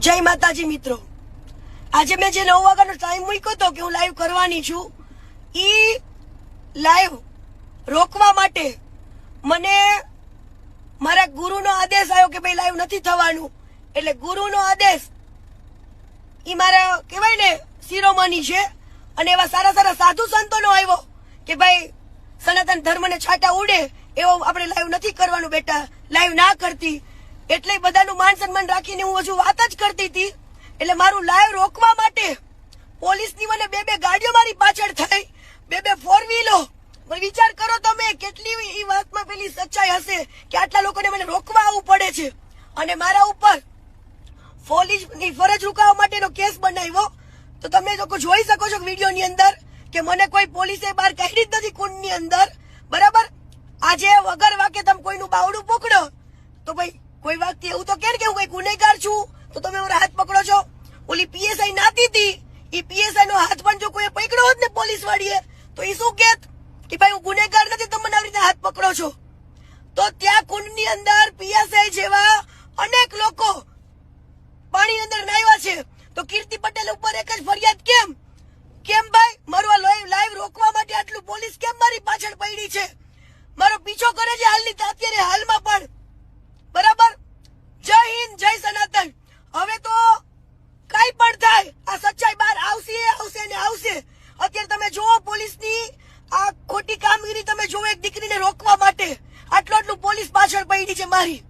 જય માતાજી મિત્રો, આજે મેં જે 9 વાગ્યાનો ટાઈમ મૂક્યો હતો કે હું લાઈવ કરવાની છું, ઈ લાઈવ રોકવા માટે મને મારા ગુરુનો આદેશ આવ્યો કે ભાઈ લાઈવ નથી થવાનું. એટલે ગુરુનો આદેશ ઈ મારા કહેવાય ને શિરોમણી છે. અને એવા સારા સારા સાધુ સંતોનો આવ્યો કે ભાઈ સનાતન ધર્મને છાંટા ઉડે એવો આપણે લાઈવ નથી કરવાનું બેટા, લાઈવ ના કરતી. એટલે બધાનું માન સન્માન રાખીને હું હજુ વાત જ કરતી હતી. એટલે મારું લાઈવ રોકવા માટે પોલીસની મને બે ગાડીઓ મારી પાછળ થઈ, બે 4 વ્હીલો. વિચાર કરો તમે કેટલી એ વાતમાં પેલી સચ્ચાઈ હશે કે આટલા લોકોને મને રોકવા આવવું પડે છે. અને મારા ઉપર પોલીસની ફરજ રૂકાવવા માટેનો કેસ બનાવ્યો. તો તમે લોકો જોઈ શકો છો વિડીયોની અંદર કે મને કોઈ પોલીસે બહાર કાઢી જ નથી કુંડની અંદર, બરાબર. આજે વગર વાકે તમે કોઈનું બાવડું પકડો તો ભાઈ કોઈ વ્યક્તિ એવું તો કે હું કોઈ ગુનેગાર છું તો તમે મારા હાથ પકડો છો. ઓલી પીએસઆઈ નાતી હતી, એ પીએસઆઈ નો હાથ પણ જો કોઈ પકડ્યો હોત ને પોલીસ વાળીએ તો એ શું કેત કે ભાઈ હું ગુનેગાર નથી, તમે મને આવી રીતે હાથ પકડો છો. તો ત્યાં કુંડની અંદર પીએસઆઈ જેવા અનેક લોકો પાણી અંદર નાહ્યા છે. તો કીર્તિ પટેલ ઉપર એક જ ફરિયાદ કેમ ભાઈ મારું લાઈવ રોકવા માટે આટલું પોલીસ કેમ મારી પાછળ પડી છે, મારો પીછો કરે છે હાલની અત્યારે હાલમાં પણ, બરાબર. જય હિન્દ, જય સનાતન. હવે તો કઈ પણ થાય આ સચ્ચાઈ બહાર આવશે ને આવશે. અત્યારે તમે જોવો પોલીસની આ ખોટી કામગીરી, તમે જોવો એક દીકરીને રોકવા માટે આટલું પોલીસ પાછળ પડી છે મારી.